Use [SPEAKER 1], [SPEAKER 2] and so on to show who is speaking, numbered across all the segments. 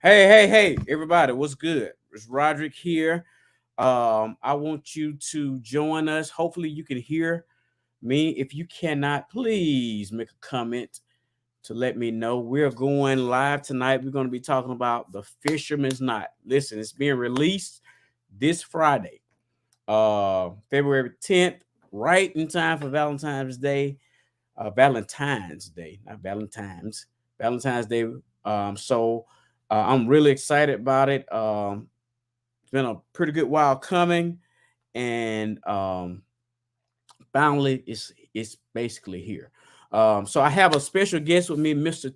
[SPEAKER 1] Hey, everybody, what's good? It's Roderick here. I want you to join us. Hopefully, you can hear me. If you cannot, please make a comment to let me know. We're going live tonight. We're going to be talking about the Fisherman's Knot. Listen, it's being released this Friday, February 10th, right in time for Valentine's Day. Valentine's Day, not Valentine's, Valentine's Day. I'm really excited about it. It's been a pretty good while coming, and finally, it's basically here. So I have a special guest with me, Mr.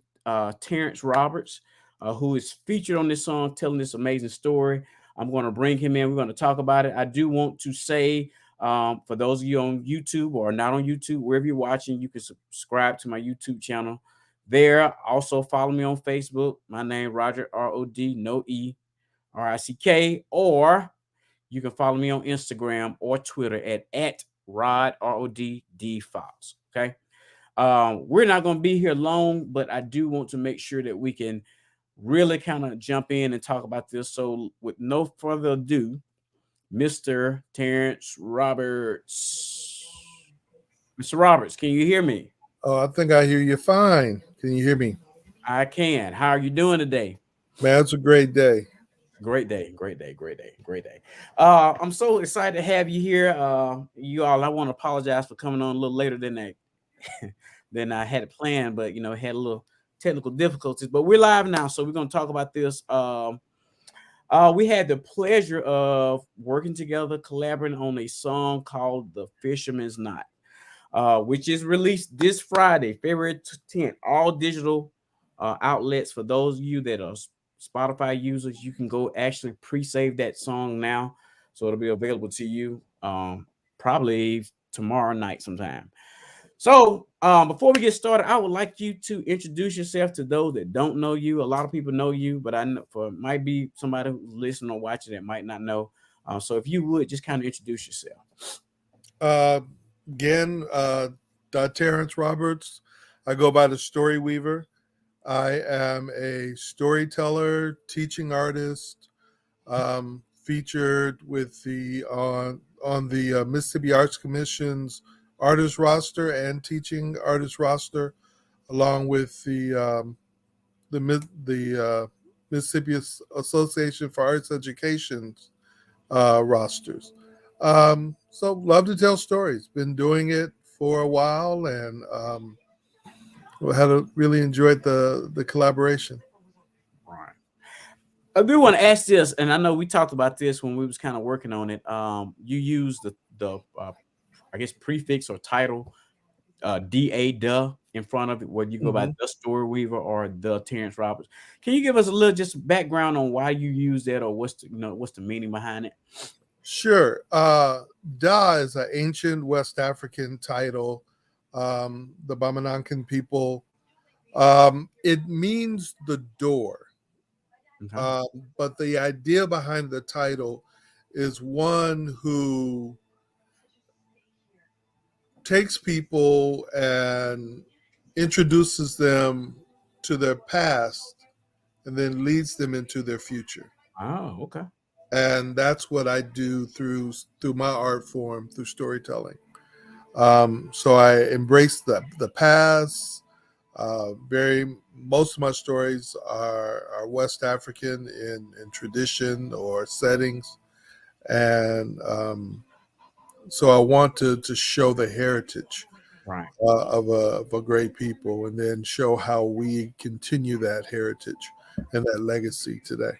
[SPEAKER 1] Terrence Roberts, who is featured on this song, telling this amazing story. I'm going to bring him in. We're going to talk about it. I do want to say, for those of you on YouTube or not on YouTube, wherever you're watching, you can subscribe to my YouTube channel. There, also follow me on Facebook. My name Roger ROD, no E, RICK, or you can follow me on Instagram or Twitter at Rod RODD Files. Okay. We're not going to be here long, but I do want to make sure that we can really kind of jump in and talk about this. So, with no further ado, Mr. Terrence Roberts. Mr. Roberts, can you hear me?
[SPEAKER 2] Oh, I think I hear you fine. Can you hear me?
[SPEAKER 1] I can. How are you doing today?
[SPEAKER 2] Man, it's a great day.
[SPEAKER 1] Great day, great day, great day, great day. I'm so excited to have you here. You all, I want to apologize for coming on a little later than than I had planned, but had a little technical difficulties. But we're live now, so we're gonna talk about this. We had the pleasure of working together, collaborating on a song called "The Fisherman's Knot," which is released this Friday, February 10th. All digital outlets. For those of you that are Spotify users, you can go actually pre-save that song now, so it'll be available to you probably tomorrow night sometime. So, before we get started, I would like you to introduce yourself to those that don't know you. A lot of people know you, but I know for might be somebody who's listening or watching that might not know. So, if you would just kind of introduce yourself.
[SPEAKER 2] Uh, again, Terrence Roberts. I go by the Story Weaver. I am a storyteller, teaching artist, featured with the on the Mississippi Arts Commission's artist roster and teaching artist roster, along with the Mississippi Association for Arts Education's rosters. So love to tell stories. Been doing it for a while, and really enjoyed the collaboration.
[SPEAKER 1] Right. I do want to ask this, and I know we talked about this when we was kind of working on it. You use the I guess prefix or title DA duh in front of it, whether you go by
[SPEAKER 2] hmm
[SPEAKER 1] the Story Weaver or the Terrence Roberts. Can you give us a little just background on why you use that, or what's the meaning behind it?
[SPEAKER 2] Sure. Da is an ancient West African title. The Bamanankan people. It means the door.
[SPEAKER 1] Okay.
[SPEAKER 2] Um, but the idea behind the title is one who takes people and introduces them to their past and then leads them into their future.
[SPEAKER 1] Oh, okay.
[SPEAKER 2] And that's what I do through my art form, through storytelling. So I embrace the past. Very Most of my stories are West African in tradition or settings, and so I want to show the heritage
[SPEAKER 1] Right.
[SPEAKER 2] of a great people, and then show how we continue that heritage and that legacy today.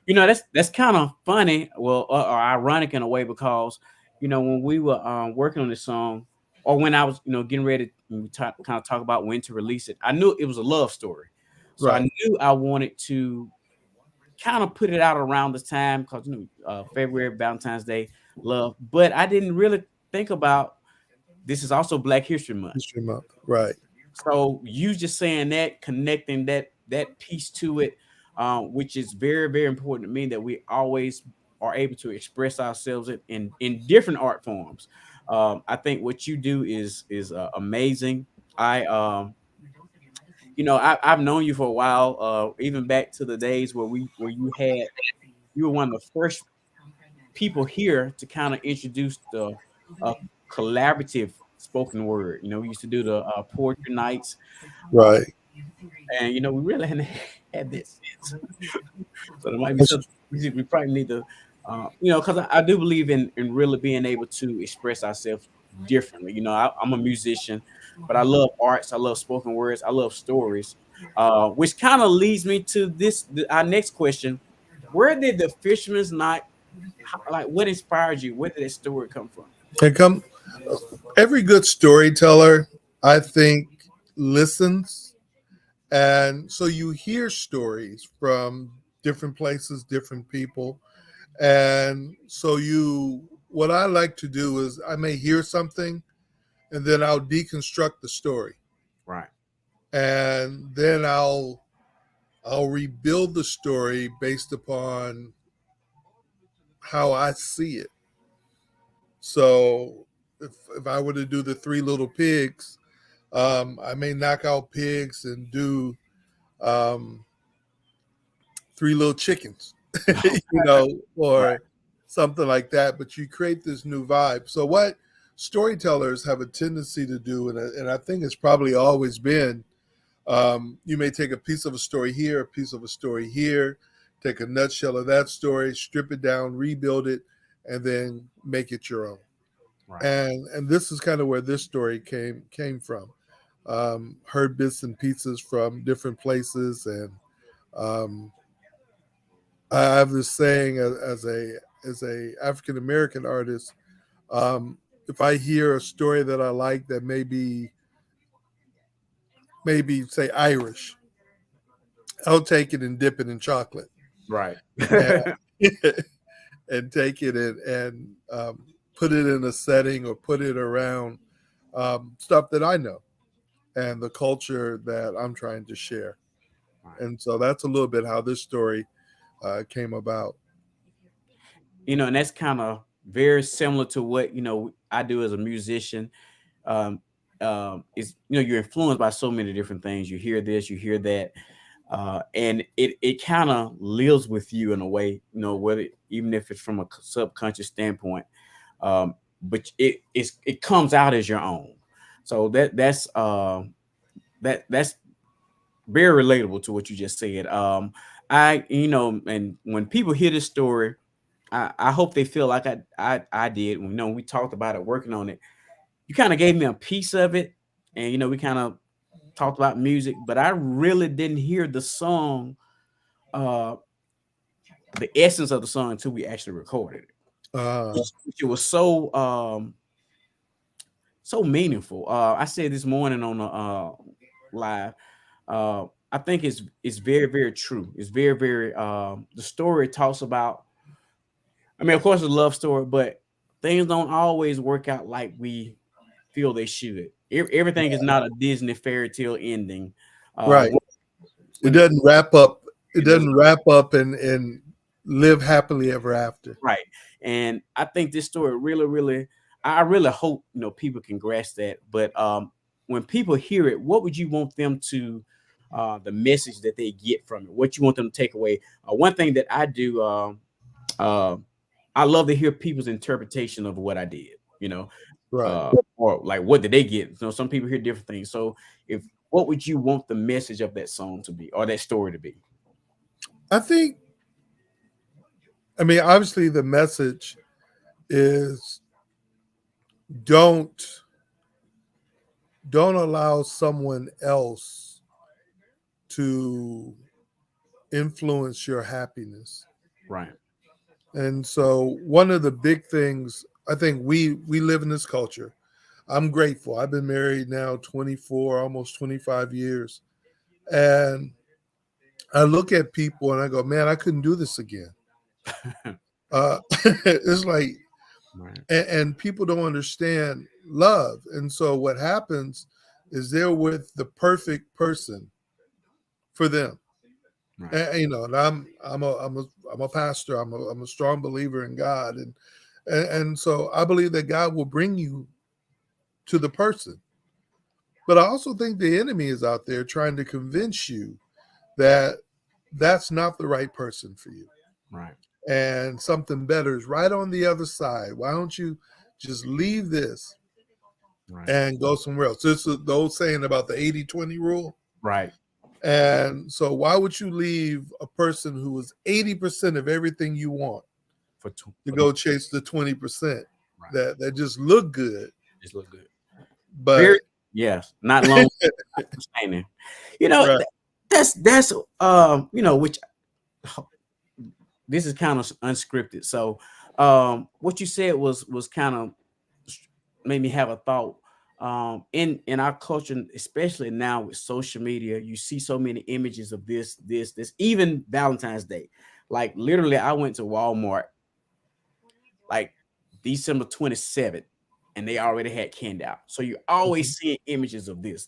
[SPEAKER 1] That's kind of funny, well, or ironic in a way, because when we were working on this song, or when I was getting ready, when we kind of talk about when to release it, I knew it was a love story, so I
[SPEAKER 2] Right.
[SPEAKER 1] knew I wanted to kind of put it out around this time because February, Valentine's Day, love, but I didn't really think about this is also Black History Month.
[SPEAKER 2] History Month. Right.
[SPEAKER 1] So you just saying that, connecting that piece to it, which is very, very important to me, that we always are able to express ourselves in different art forms. I think what you do is amazing. I I've known you for a while, even back to the days where you were one of the first people here to kind of introduce the uh, collaborative spoken word. We used to do the poetry nights, uh,
[SPEAKER 2] Right.
[SPEAKER 1] and we really hadn't had that since. So there might be something we probably need to, because I do believe in really being able to express ourselves differently. I'm a musician, but I love arts. I love spoken words. I love stories, which kind of leads me to our next question. Where did the Fisherman's Night, like, what inspired you? Where did that story come from?
[SPEAKER 2] And come, every good storyteller, I think, listens. And so you hear stories from different places, different people. And so what I like to do is I may hear something and then I'll deconstruct the story.
[SPEAKER 1] Right,
[SPEAKER 2] And then I'll rebuild the story based upon how I see it. So if I were to do the Three Little Pigs, I may knock out pigs and do um, Three Little Chickens,
[SPEAKER 1] right,
[SPEAKER 2] or something like that. But you create this new vibe. So what storytellers have a tendency to do, and I think it's probably always been, you may take a piece of a story here, a piece of a story here, take a nutshell of that story, strip it down, rebuild it, and then make it your own.
[SPEAKER 1] right.
[SPEAKER 2] And this is kind of where this story came from. Heard bits and pieces from different places, and um, I have this saying as a African American artist. If I hear a story that I like that maybe say Irish, I'll take it and dip it in chocolate,
[SPEAKER 1] Right.
[SPEAKER 2] and, and take it and put it in a setting or put it around stuff that I know and the culture that I'm trying to share.
[SPEAKER 1] Right.
[SPEAKER 2] And so that's a little bit how this story came about.
[SPEAKER 1] And that's kind of very similar to what I do as a musician. Um, is you're influenced by so many different things. You hear this, you hear that, and it kind of lives with you in a way. Whether even if it's from a subconscious standpoint, but it comes out as your own. So that's very relatable to what you just said. And when people hear this story, I hope they feel like I did. We talked about it, working on it. You kind of gave me a piece of it, and we kind of talked about music, but I really didn't hear the song, uh, the essence of the song until we actually recorded it,
[SPEAKER 2] Uh,
[SPEAKER 1] which it was so meaningful. I said this morning on the live. I think it's very very true. It's very very. The story talks about. I mean, of course, it's a love story, but things don't always work out like we feel they should. Everything is not a Disney fairy tale ending.
[SPEAKER 2] right.
[SPEAKER 1] When,
[SPEAKER 2] It
[SPEAKER 1] when
[SPEAKER 2] doesn't wrap up. It
[SPEAKER 1] it doesn't.
[SPEAKER 2] doesn't wrap up and live happily ever after.
[SPEAKER 1] Right. And I think this story really, really, I really hope people can grasp that. But when people hear it, what would you want them to, the message that they get from it? What you want them to take away? One thing that I do, uh, I love to hear people's interpretation of what I did.
[SPEAKER 2] Right.
[SPEAKER 1] Or like what did they get? Some people hear different things. So if what would you want the message of that song to be, or that story to be?
[SPEAKER 2] I think. I mean, obviously, the message is don't don't allow someone else to influence your happiness.
[SPEAKER 1] Right.
[SPEAKER 2] And so one of the big things, I think, we live in this culture. I'm grateful. I've been married now 24, almost 25 years. And I look at people and I go, man, I couldn't do this again. It's like,
[SPEAKER 1] Right.
[SPEAKER 2] and people don't understand love. And so what happens is they're with the perfect person for them.
[SPEAKER 1] Right.
[SPEAKER 2] And I'm a pastor. I'm a strong believer in God, and so I believe that God will bring you to the person. But I also think the enemy is out there trying to convince you that that's not the right person for you,
[SPEAKER 1] Right.
[SPEAKER 2] and something better is right on the other side. Why don't you just leave this
[SPEAKER 1] Right.
[SPEAKER 2] and go somewhere else? This is the old saying about the 80-20 rule.
[SPEAKER 1] Right.
[SPEAKER 2] And so, why would you leave a person who is 80% of everything you want to
[SPEAKER 1] For the
[SPEAKER 2] go chase the 20%
[SPEAKER 1] right.
[SPEAKER 2] that just look good?
[SPEAKER 1] Just look good. Very
[SPEAKER 2] But
[SPEAKER 1] yes, not long sustaining. You know,
[SPEAKER 2] right,
[SPEAKER 1] that's which this is kind of unscripted. So what you said was kind of made me have a thought. In our culture, especially now with social media, you see so many images of this, even Valentine's Day. Like literally, I went to Walmart like December 27th, and they already had candy out. So you're
[SPEAKER 2] mhm,
[SPEAKER 1] always seeing images of this.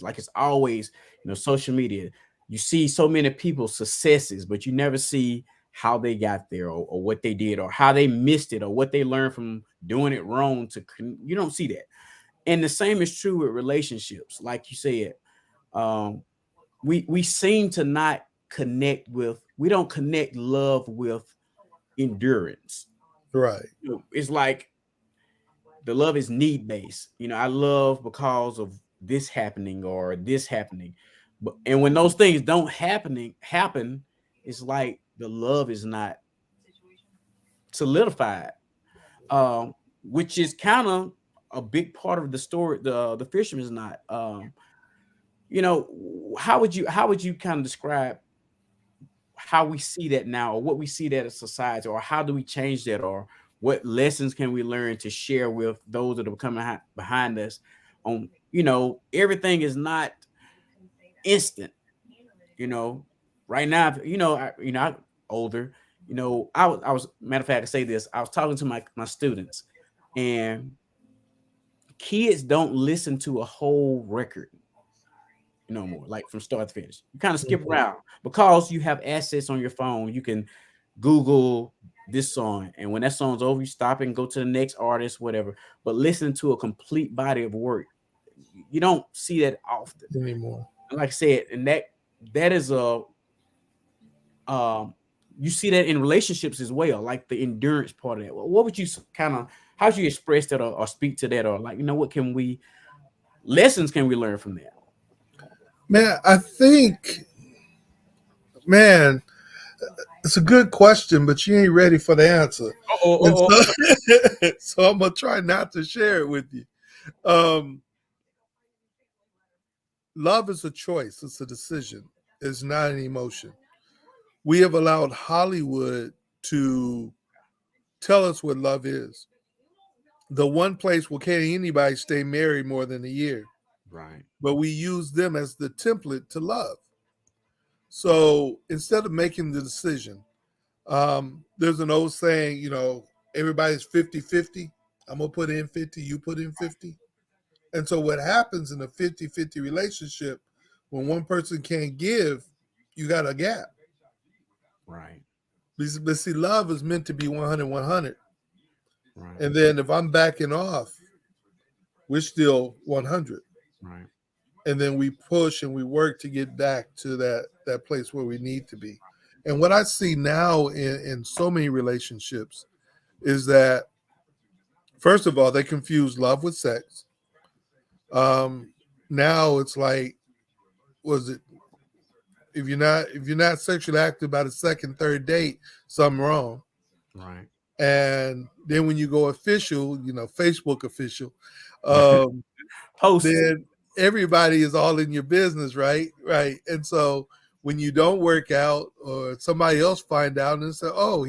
[SPEAKER 1] Like it's always, social media. You see so many people's successes, but you never see how they got there or what they did or how they missed it or what they learned from doing it wrong you don't see that. And the same is true with relationships. Like you said, um, we seem to not we don't connect love with endurance.
[SPEAKER 2] right,
[SPEAKER 1] It's like the love is need based. I love because of this happening or this happening. But and when those things don't happen, it's like the love is not solidified. Which is kind of a big part of the story. The fisherman is not. How would you kind of describe how we see that now, or what we see that as society, or how do we change that, or what lessons can we learn to share with those that are coming behind us? On everything is not instant. You know, right now, I older. I was matter of fact, I say this. I was talking to my students, and kids don't listen to a whole record no more, like from start to finish. You kind of skip
[SPEAKER 2] mhm,
[SPEAKER 1] around because you have assets on your phone. You can Google this song, and when that song's over, you stop and go to the next artist, whatever. But listening to a complete body of work, you don't see that often.
[SPEAKER 2] anymore.
[SPEAKER 1] And like I said, and that is a um you see that in relationships as well, like the endurance part of that. What would you kind of how would you express that, or speak to that, or like what can we lessons can we learn from that?
[SPEAKER 2] Man, I think, man, it's a good question, but you ain't ready for the answer.
[SPEAKER 1] Oh, oh,
[SPEAKER 2] And
[SPEAKER 1] oh, oh.
[SPEAKER 2] so, so I'm gonna try not to share it with you. Um, love is a choice. It's a decision. It's not an emotion. We have allowed Hollywood to tell us what love is. The one place where can't anybody stay married more than a year,
[SPEAKER 1] Right,
[SPEAKER 2] but we use them as the template to love. So instead of making the decision, there's an old saying, everybody's 50-50. I'm going to put in 50, you put in 50. And so what happens in a 50-50 relationship, when one person can't give, you got a gap.
[SPEAKER 1] right,
[SPEAKER 2] But see, love is meant to be 100-100.
[SPEAKER 1] right,
[SPEAKER 2] And then if I'm backing off, we're still 100.
[SPEAKER 1] right.
[SPEAKER 2] And then we push and we work to get back to that place where we need to be. And what I see now in so many relationships is that, first of all, they confuse love with sex. Um, now it's like, was it, if you're not sexually active by the second, third date, something wrong.
[SPEAKER 1] Right.
[SPEAKER 2] And then when you go official, Facebook official, um,
[SPEAKER 1] Post.
[SPEAKER 2] then everybody is all in your business, right? Right. And so when you don't work out or somebody else find out and say, "Oh,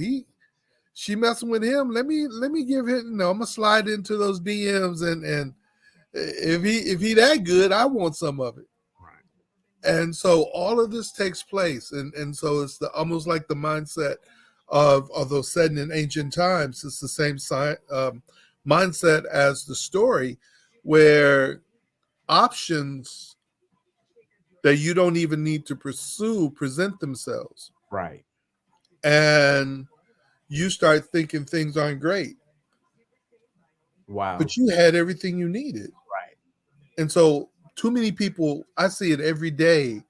[SPEAKER 2] she messing with him. Let me give him, I'm gonna slide into those DMs and if he that good, I want some of it."
[SPEAKER 1] Right.
[SPEAKER 2] And so all of this takes place, and so it's almost like the mindset of those said in ancient times. It's the same mindset as the story, where options that you don't even need to pursue present themselves,
[SPEAKER 1] Right.
[SPEAKER 2] and you start thinking things aren't great,
[SPEAKER 1] Wow.
[SPEAKER 2] but you had everything you needed.
[SPEAKER 1] Right.
[SPEAKER 2] And so too many people, I see it every day.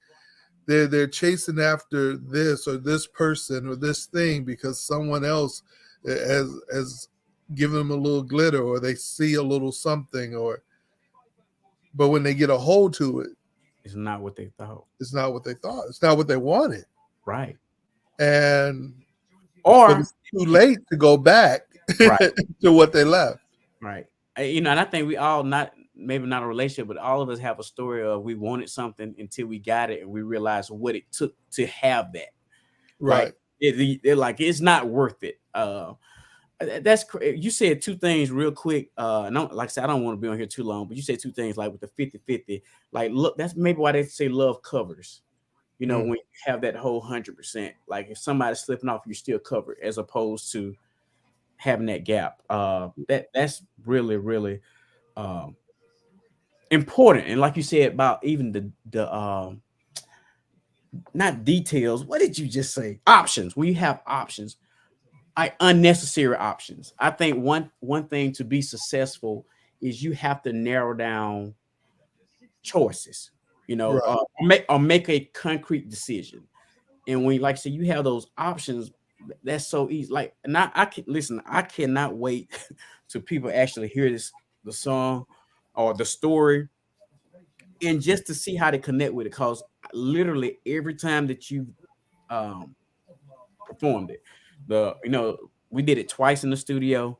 [SPEAKER 2] They're chasing after this or this person or this thing because someone else has given them a little glitter, or they see a little something, or but when they get a hold to it,
[SPEAKER 1] It's not what they thought.
[SPEAKER 2] it's not what they thought. It's not what they wanted.
[SPEAKER 1] Right.
[SPEAKER 2] And but
[SPEAKER 1] Or
[SPEAKER 2] it's too late to go back
[SPEAKER 1] right,
[SPEAKER 2] to what they left.
[SPEAKER 1] right. You know, and I think we all not maybe not a relationship, but all of us have a story of we wanted something until we got it and we realized what it took to have that. Like
[SPEAKER 2] Right.
[SPEAKER 1] they're like it's not worth it. You said two things real quick. And like I said, I don't want to be on here too long, but you said two things like with the 50-50. Like, look, that's maybe why they say love covers. You know,
[SPEAKER 2] Mm.
[SPEAKER 1] when you have that whole 100%, like if somebody's slipping off, you're still covered, as opposed to having that gap. That's really, really um important. And like you said about even the not details. What did you just say? Options. When you have options, unnecessary options. I think one thing to be successful is you have to narrow down choices. You know,
[SPEAKER 2] Right.
[SPEAKER 1] make a concrete decision. And when, like I said, you have those options, that's so easy. Like, and I can listen. I cannot wait to people actually hear the song or the story, and just to see how they connect with it. Because literally every time that you um, performed it, we did it twice in the studio,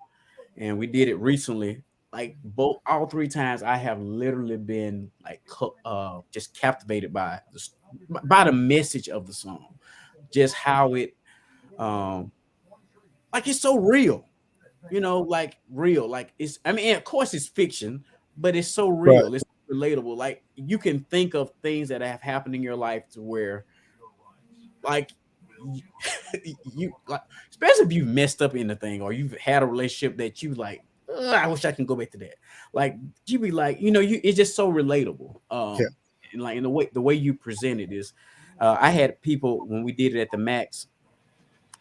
[SPEAKER 1] and we did it recently. Like both, all three times, I have literally been like just captivated by the message of the song, just how it um like it's so real, like real. Like it's, I mean, of course it's fiction, but it's so
[SPEAKER 2] Right.
[SPEAKER 1] real. It's relatable. Like you can think of things that have happened in your life to where like you, you like, especially if you messed up in the thing or you've had a relationship that you like, "Ugh, I wish I can go back to that." Like you be like, it's just so relatable.
[SPEAKER 2] Yeah.
[SPEAKER 1] And like in the way you present it is, I had people when we did it at the Max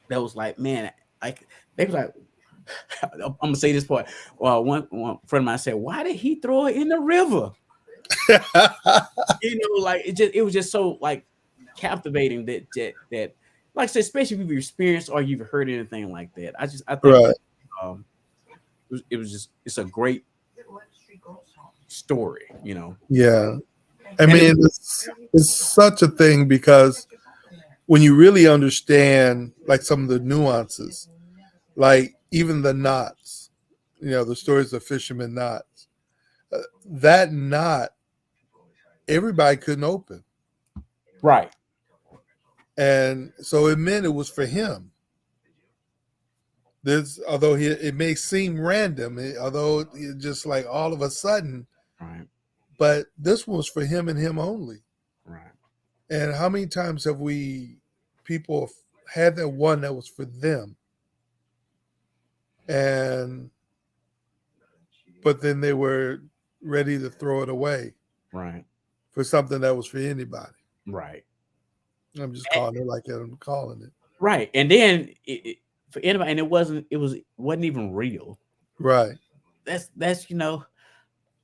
[SPEAKER 1] that was like, man, like they was like, I'm gonna say this part. Well, one friend of mine said, "Why did he throw it in the river?" Like it was just so like captivating that like I said, especially if you've experienced or you've heard anything like that. I think
[SPEAKER 2] Right.
[SPEAKER 1] um it was just it's a great story,
[SPEAKER 2] Yeah. I
[SPEAKER 1] and
[SPEAKER 2] mean, it's such a thing because when you really understand like some of the nuances, like even the knots, the stories of Fisherman knots, that knot everybody couldn't open,
[SPEAKER 1] right,
[SPEAKER 2] and so it meant it was for him. This, although it may seem random, although it just like all of a sudden,
[SPEAKER 1] right,
[SPEAKER 2] but this was for him and him only.
[SPEAKER 1] right,
[SPEAKER 2] And how many times have we people had that one that was for them, and but then they were ready to throw it away
[SPEAKER 1] right,
[SPEAKER 2] for something that was for anybody.
[SPEAKER 1] right,
[SPEAKER 2] I'm just calling it like I'm calling it.
[SPEAKER 1] right. And then for anybody, and it wasn't even real.
[SPEAKER 2] Right.
[SPEAKER 1] That's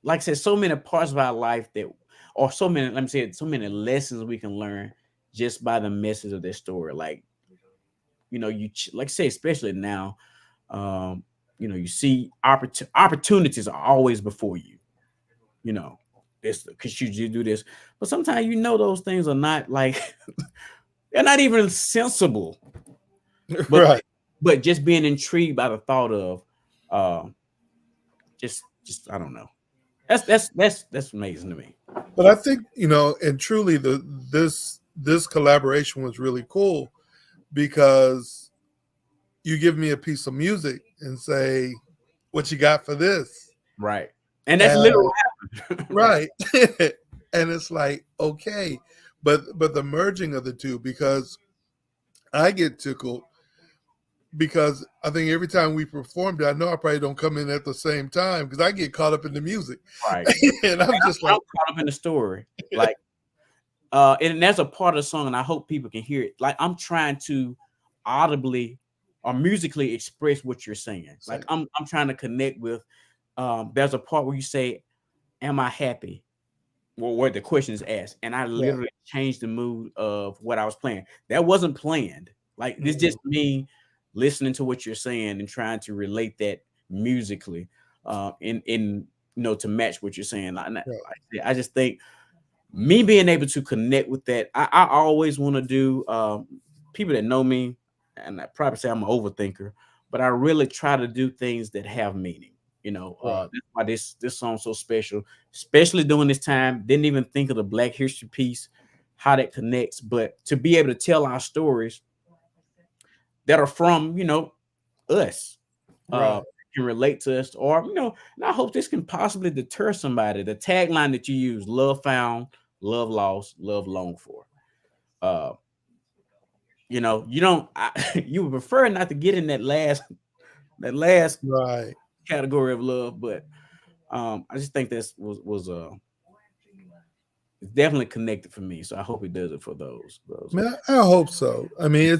[SPEAKER 1] like I said, so many parts of our life that, or so many, let me say it, so many lessons we can learn just by the message of their story. Like, like I say, especially now, um, you see opportunities are always before you, you know, it's because you do this, but sometimes, those things are not like, they're not even sensible, but,
[SPEAKER 2] Right.
[SPEAKER 1] but just being intrigued by the thought of, uh, just, I don't know. That's amazing to me.
[SPEAKER 2] But I think, and truly this collaboration was really cool because you give me a piece of music and say, what you got for this?
[SPEAKER 1] Right. And that's literally
[SPEAKER 2] And
[SPEAKER 1] what happened. Right.
[SPEAKER 2] right. And it's like, okay. But the merging of the two, because I get tickled because I think every time we performed, I know I probably don't come in at the same time because I get caught up in the music.
[SPEAKER 1] Right.
[SPEAKER 2] And I'm just
[SPEAKER 1] I'm
[SPEAKER 2] like,
[SPEAKER 1] caught up in the story. Like, and that's a part of the song, and I hope people can hear it. Like I'm trying to audibly or musically express what you're saying. Like
[SPEAKER 2] same.
[SPEAKER 1] I'm trying to connect with. There's a part where you say, "Am I happy?" where the question is asked, and I
[SPEAKER 2] Right.
[SPEAKER 1] literally changed the mood of what I was playing. That wasn't planned. Like this,
[SPEAKER 2] Mhm.
[SPEAKER 1] just me listening to what you're saying and trying to relate that musically, in to match what you're saying.
[SPEAKER 2] Right.
[SPEAKER 1] I just think me being able to connect with that, I always want to do. People that know me, and I probably say I'm an overthinker, but I really try to do things that have meaning.
[SPEAKER 2] Right.
[SPEAKER 1] That's why this song's so special, especially during this time. Didn't even think of the Black History piece, how that connects, but to be able to tell our stories that are from us, uh,
[SPEAKER 2] Right.
[SPEAKER 1] can relate to us, or and I hope this can possibly deter somebody. The tagline that you use: "Love found, love lost, love longed for." Uh, you don't. You would prefer not to get in that last
[SPEAKER 2] Right.
[SPEAKER 1] category of love, but I just think that's was it's definitely connected for me. So I hope he does it for those.
[SPEAKER 2] Man, I hope so. I mean,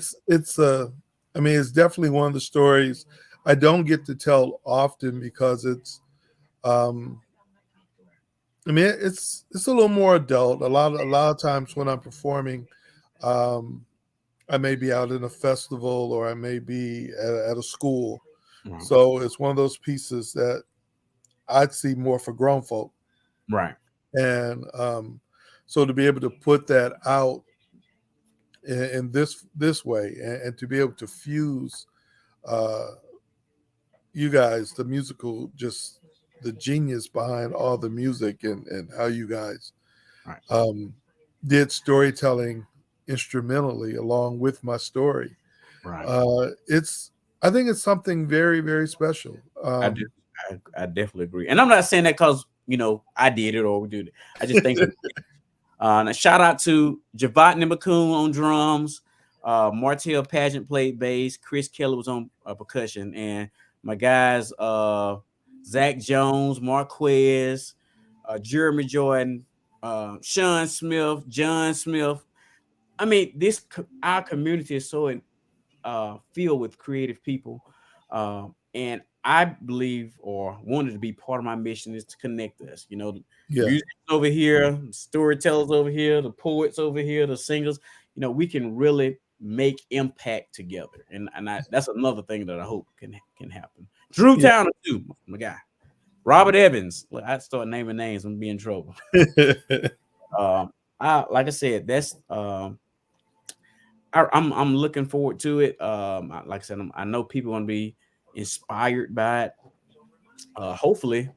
[SPEAKER 2] I mean, it's definitely one of the stories I don't get to tell often because um, I mean, it's a little more adult. A lot of times when I'm performing, um, I may be out in a festival or I may be at a school.
[SPEAKER 1] Right,
[SPEAKER 2] So it's one of those pieces that I'd see more for grown folk,
[SPEAKER 1] right,
[SPEAKER 2] and so to be able to put that out in this way, and to be able to fuse uh, you guys, the musical, just the genius behind all the music, and how you guys
[SPEAKER 1] right,
[SPEAKER 2] um, did storytelling instrumentally along with my story.
[SPEAKER 1] right.
[SPEAKER 2] It's I think it's something very, very special.
[SPEAKER 1] I do. I definitely agree, and I'm not saying that because I did it or we did it. I just think. And a shout out to Javat Nimakoon on drums. Martell Pageant played bass. Chris Keller was on percussion, and my guys, Zach Jones, Marquez, Jeremy Jordan, Sean Smith, John Smith. I mean, our community is so filled with creative people, and I believe or wanted to be part of my mission is to connect us.
[SPEAKER 2] Yeah,
[SPEAKER 1] Musicians over here, storytellers over here, the poets over here, the singers. We can really make impact together, and that's another thing that I hope can happen. Drew
[SPEAKER 2] yeah.
[SPEAKER 1] Towner too, my guy. Robert Evans. Look, I start naming names, I'm gonna be in trouble. Um, like I said, that's I'm looking forward to it. Like I said, I know people want to be inspired by it. Hopefully,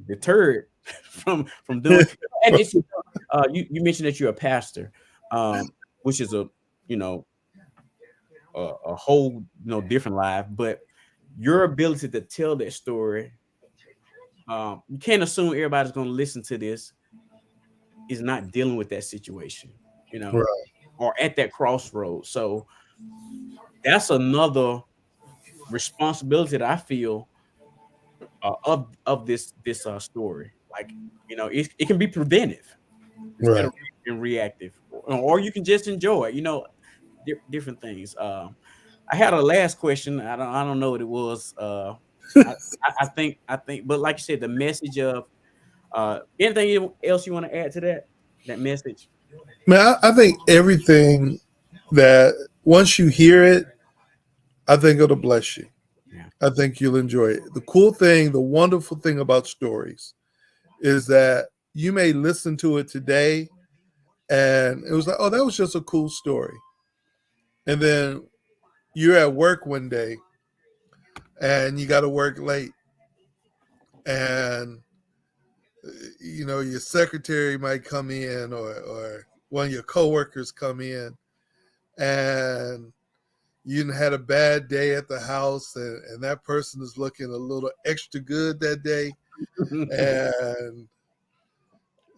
[SPEAKER 1] deterred from doing. And it's you mentioned that you're a pastor, which is you know a whole different life. But your ability to tell that story, you can't assume everybody's going to listen to this is not dealing with that situation, you know,
[SPEAKER 2] Right,
[SPEAKER 1] or at that crossroads. So that's another responsibility that I feel of this story. Like it can be preventive instead
[SPEAKER 2] right.
[SPEAKER 1] of being reactive, or you can just enjoy it. Different things. I had a last question. I don't know what it was. I, I think, but like you said, the message of anything else you want to add to that message?
[SPEAKER 2] Man, I think everything that once you hear it, I think it'll bless you.
[SPEAKER 1] Yeah.
[SPEAKER 2] I think you'll enjoy it. The cool thing, the wonderful thing about stories is that you may listen to it today and it was like, oh, that was just a cool story. And then you're at work one day and you got to work late, and your secretary might come in, or one of your coworkers come in, and you had a bad day at the house, and that person is looking a little extra good that day, and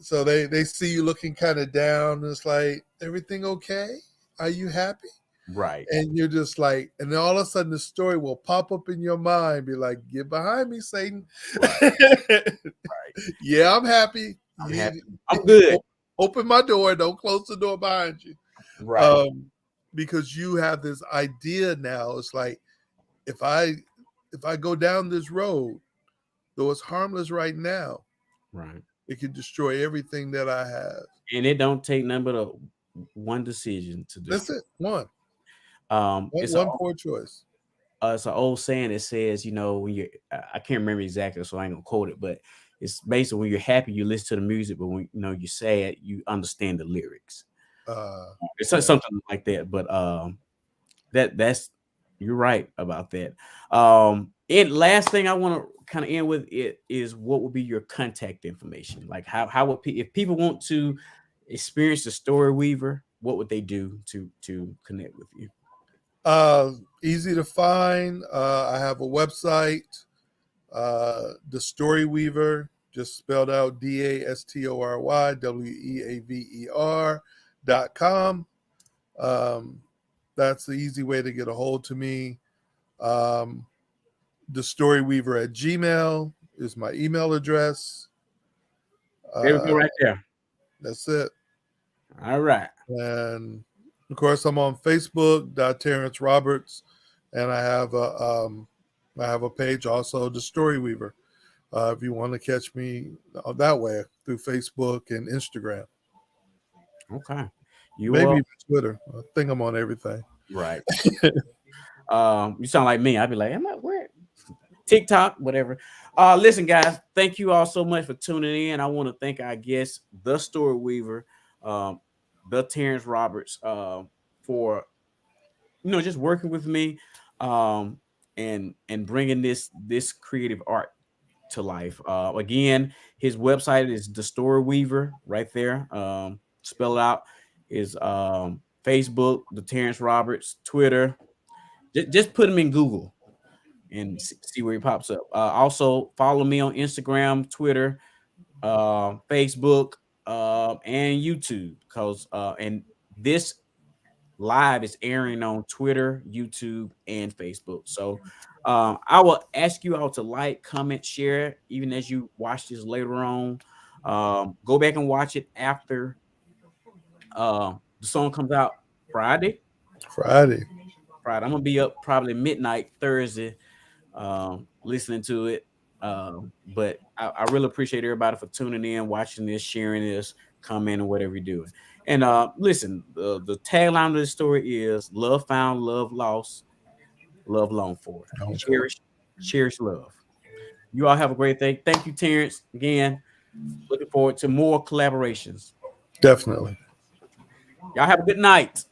[SPEAKER 2] so they see you looking kind of down, and it's like, everything okay? Are you happy?
[SPEAKER 1] Right.
[SPEAKER 2] And you're just like, and then all of a sudden the story will pop up in your mind, be like, get behind me, Satan.
[SPEAKER 1] Right. Right.
[SPEAKER 2] Yeah, I'm happy.
[SPEAKER 1] I'm happy.
[SPEAKER 2] You
[SPEAKER 1] I'm good.
[SPEAKER 2] open my door, don't close the door behind you.
[SPEAKER 1] Right.
[SPEAKER 2] um because you have this idea now. It's like, if I go down this road, though it's harmless right now,
[SPEAKER 1] Right.
[SPEAKER 2] it can destroy everything that I have.
[SPEAKER 1] And it don't take nothing but a one decision to
[SPEAKER 2] That's
[SPEAKER 1] destroy.
[SPEAKER 2] it. One,
[SPEAKER 1] It's a
[SPEAKER 2] one poor choice.
[SPEAKER 1] it's an old saying that says, you know, when you I can't remember exactly, so I ain't gonna quote it, but it's basically when you're happy, you listen to the music, but when you know you're sad, you understand the lyrics. It's
[SPEAKER 2] Yeah.
[SPEAKER 1] something like that. But that's you're right about that. And last thing I want to kind of end with it is what would be your contact information? Like how would if people want to experience the Story Weaver, what would they do to connect with you?
[SPEAKER 2] Easy to find. I have a website, The Story Weaver, just spelled out DASTORYWEAVER.com. That's the easy way to get a hold to me. Um, the Story Weaver at Gmail is my email address.
[SPEAKER 1] There we go,
[SPEAKER 2] Uh,
[SPEAKER 1] right there.
[SPEAKER 2] that's it.
[SPEAKER 1] All right.
[SPEAKER 2] And of course, I'm on Facebook, Terrence Roberts, and I have a page also, The Story Weaver. If you want to catch me that way through Facebook and Instagram,
[SPEAKER 1] Okay. You
[SPEAKER 2] maybe
[SPEAKER 1] are
[SPEAKER 2] even Twitter. I think I'm on everything.
[SPEAKER 1] right. You sound like me. I'd be like, am I where? TikTok, whatever. Listen, guys, thank you all so much for tuning in. I want to thank our guest, the Story Weaver, um, the Terrence Roberts, for just working with me, um, and bringing this creative art to life. Again, his website is the Story Weaver, right there. Spell it out is Facebook, the Terrence Roberts, Twitter. Just put him in Google and see where he pops up. Also, follow me on Instagram, Twitter, Facebook, and YouTube. Cause and this live is airing on Twitter, YouTube, and Facebook. So I will ask you all to like, comment, share, even as you watch this later on. Go back and watch it after the song comes out Friday.
[SPEAKER 2] Friday.
[SPEAKER 1] Friday. I'm gonna be up probably midnight Thursday, listening to it. But I really appreciate everybody for tuning in, watching this, sharing this, commenting, whatever you're doing. And listen, the tagline of the story is love found, love lost, love longed for.
[SPEAKER 2] Going for it.
[SPEAKER 1] Cherish, cherish love. You all have a great day. Thank you, Terrence. Again, looking forward to more collaborations.
[SPEAKER 2] Definitely.
[SPEAKER 1] Y'all have a good night.